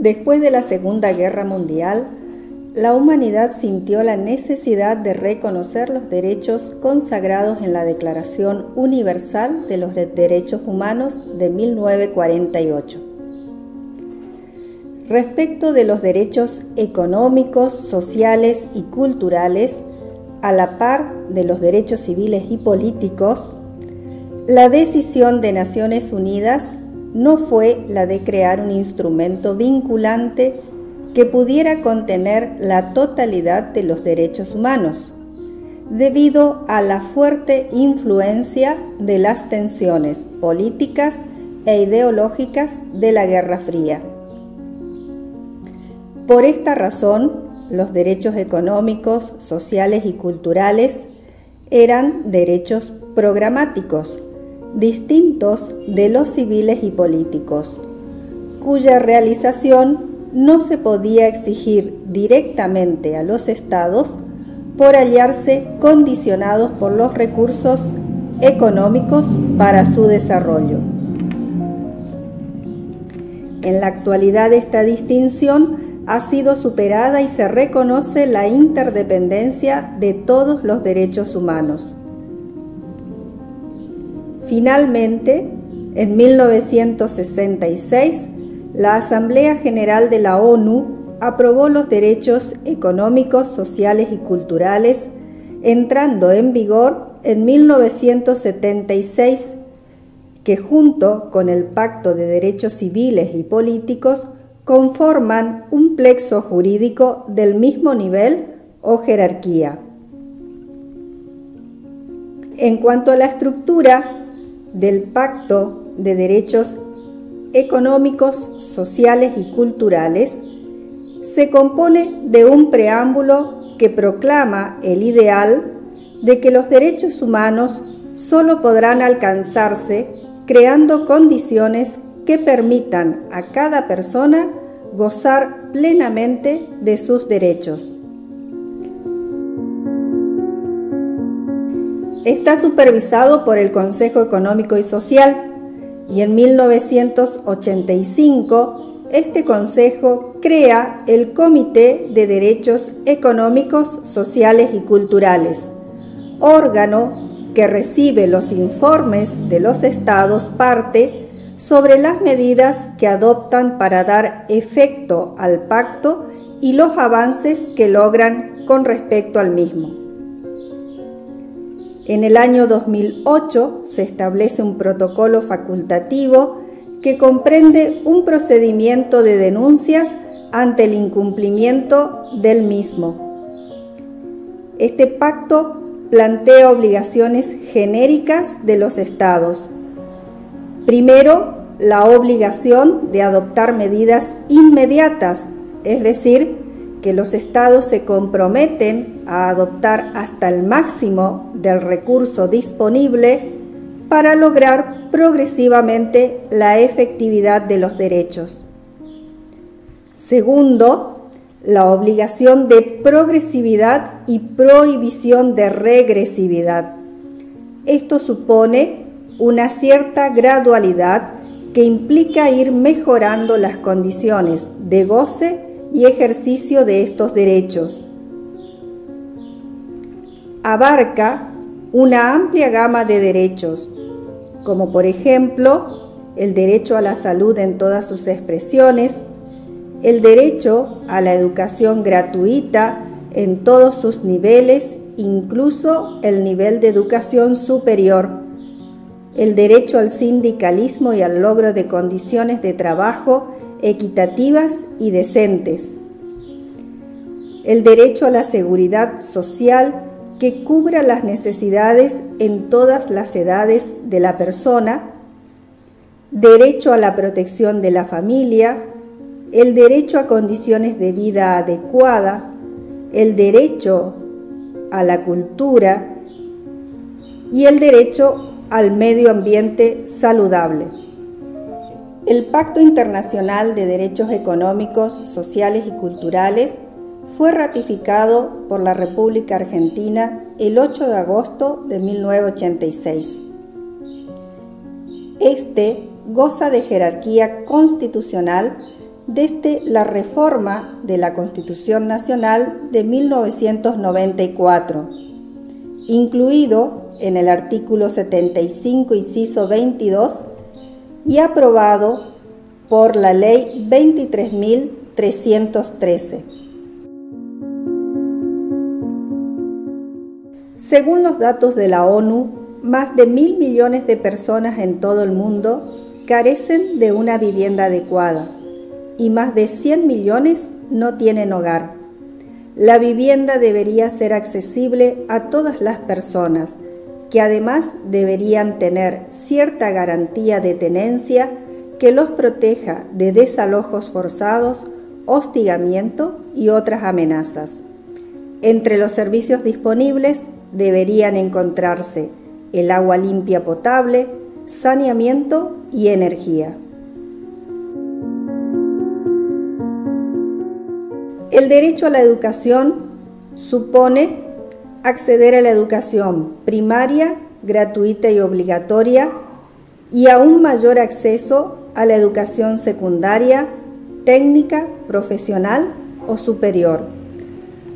Después de la Segunda Guerra Mundial, la humanidad sintió la necesidad de reconocer los derechos consagrados en la Declaración Universal de los Derechos Humanos de 1948. Respecto de los derechos económicos, sociales y culturales, a la par de los derechos civiles y políticos, la decisión de Naciones Unidas no fue la de crear un instrumento vinculante que pudiera contener la totalidad de los derechos humanos, debido a la fuerte influencia de las tensiones políticas e ideológicas de la Guerra Fría. Por esta razón, los derechos económicos, sociales y culturales eran derechos programáticos, distintos de los civiles y políticos, cuya realización no se podía exigir directamente a los estados por hallarse condicionados por los recursos económicos para su desarrollo. En la actualidad esta distinción ha sido superada y se reconoce la interdependencia de todos los derechos humanos. Finalmente, en 1966, la Asamblea General de la ONU aprobó los derechos económicos, sociales y culturales, entrando en vigor en 1976, que junto con el Pacto de Derechos Civiles y Políticos conforman un plexo jurídico del mismo nivel o jerarquía. En cuanto a la estructura del Pacto de Derechos Económicos, Sociales y Culturales, se compone de un preámbulo que proclama el ideal de que los derechos humanos solo podrán alcanzarse creando condiciones que permitan a cada persona gozar plenamente de sus derechos. Está supervisado por el Consejo Económico y Social y en 1985 este Consejo crea el Comité de Derechos Económicos, Sociales y Culturales, órgano que recibe los informes de los estados parte sobre las medidas que adoptan para dar efecto al pacto y los avances que logran con respecto al mismo. En el año 2008 se establece un protocolo facultativo que comprende un procedimiento de denuncias ante el incumplimiento del mismo. Este pacto plantea obligaciones genéricas de los estados. Primero, la obligación de adoptar medidas inmediatas, es decir, que los estados se comprometen a adoptar hasta el máximo del recurso disponible para lograr progresivamente la efectividad de los derechos. Segundo, la obligación de progresividad y prohibición de regresividad. Esto supone una cierta gradualidad que implica ir mejorando las condiciones de goce y ejercicio de estos derechos. Abarca una amplia gama de derechos, como por ejemplo el derecho a la salud en todas sus expresiones, el derecho a la educación gratuita en todos sus niveles, incluso el nivel de educación superior, el derecho al sindicalismo y al logro de condiciones de trabajo equitativas y decentes, el derecho a la seguridad social que cubra las necesidades en todas las edades de la persona, derecho a la protección de la familia, el derecho a condiciones de vida adecuada, el derecho a la cultura y el derecho al medio ambiente saludable. El Pacto Internacional de Derechos Económicos, Sociales y Culturales fue ratificado por la República Argentina el 8 de agosto de 1986. Este goza de jerarquía constitucional desde la reforma de la Constitución Nacional de 1994, incluido en el artículo 75, inciso 22, y aprobado por la Ley 23.313. Según los datos de la ONU, más de 1.000 millones de personas en todo el mundo carecen de una vivienda adecuada y más de 100 millones no tienen hogar. La vivienda debería ser accesible a todas las personas, que además deberían tener cierta garantía de tenencia que los proteja de desalojos forzados, hostigamiento y otras amenazas. Entre los servicios disponibles deberían encontrarse el agua limpia potable, saneamiento y energía. El derecho a la educación supone acceder a la educación primaria, gratuita y obligatoria, y a un mayor acceso a la educación secundaria, técnica, profesional o superior.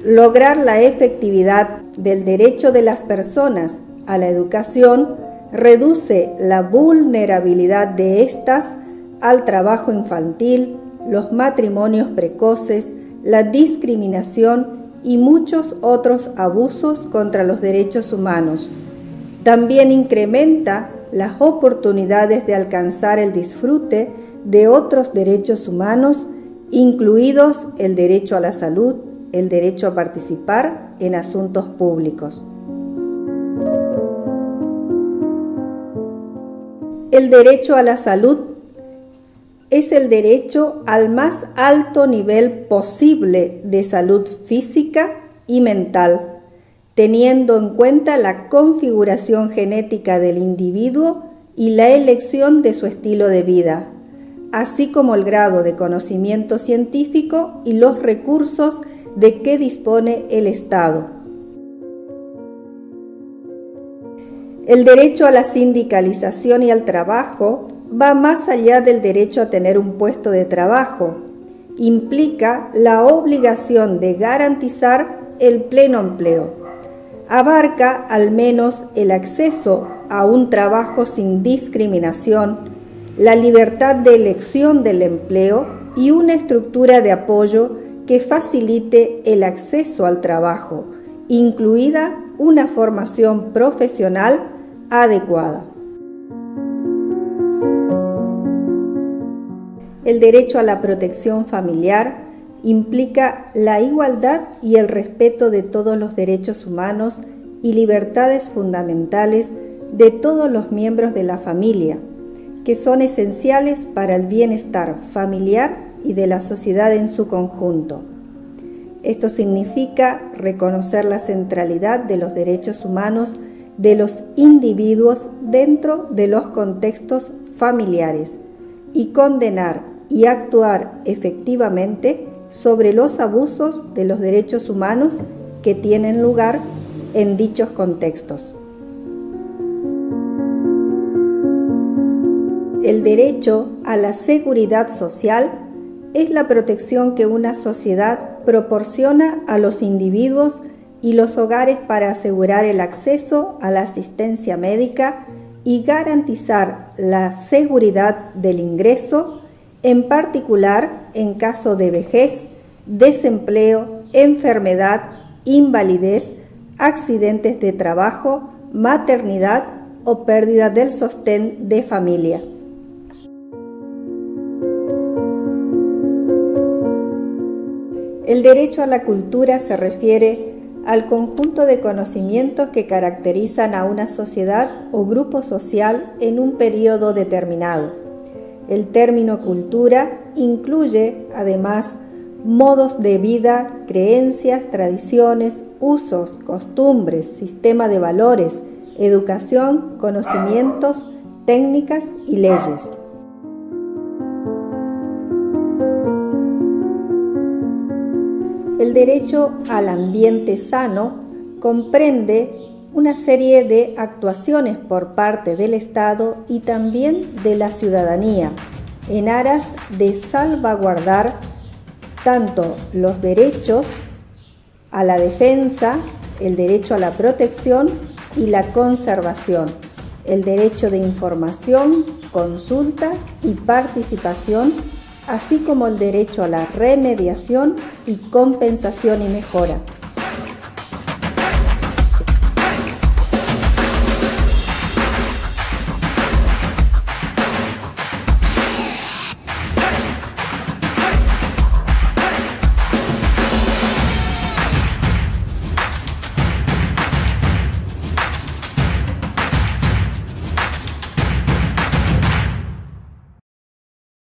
Lograr la efectividad del derecho de las personas a la educación reduce la vulnerabilidad de éstas al trabajo infantil, los matrimonios precoces, la discriminación y muchos otros abusos contra los derechos humanos. También incrementa las oportunidades de alcanzar el disfrute de otros derechos humanos, incluidos el derecho a la salud, el derecho a participar en asuntos públicos. El derecho a la salud es el derecho al más alto nivel posible de salud física y mental, teniendo en cuenta la configuración genética del individuo y la elección de su estilo de vida, así como el grado de conocimiento científico y los recursos de que dispone el Estado. El derecho a la sindicalización y al trabajo va más allá del derecho a tener un puesto de trabajo. Implica la obligación de garantizar el pleno empleo. Abarca al menos el acceso a un trabajo sin discriminación, la libertad de elección del empleo y una estructura de apoyo que facilite el acceso al trabajo, incluida una formación profesional adecuada. El derecho a la protección familiar implica la igualdad y el respeto de todos los derechos humanos y libertades fundamentales de todos los miembros de la familia, que son esenciales para el bienestar familiar y de la sociedad en su conjunto. Esto significa reconocer la centralidad de los derechos humanos de los individuos dentro de los contextos familiares y condenar y actuar efectivamente sobre los abusos de los derechos humanos que tienen lugar en dichos contextos. El derecho a la seguridad social es la protección que una sociedad proporciona a los individuos y los hogares para asegurar el acceso a la asistencia médica y garantizar la seguridad del ingreso, en particular en caso de vejez, desempleo, enfermedad, invalidez, accidentes de trabajo, maternidad o pérdida del sostén de familia. El derecho a la cultura se refiere al conjunto de conocimientos que caracterizan a una sociedad o grupo social en un periodo determinado. El término cultura incluye, además, modos de vida, creencias, tradiciones, usos, costumbres, sistema de valores, educación, conocimientos, técnicas y leyes. El derecho al ambiente sano comprende una serie de actuaciones por parte del Estado y también de la ciudadanía en aras de salvaguardar tanto los derechos a la defensa, el derecho a la protección y la conservación, el derecho de información, consulta y participación, así como el derecho a la remediación y compensación y mejora.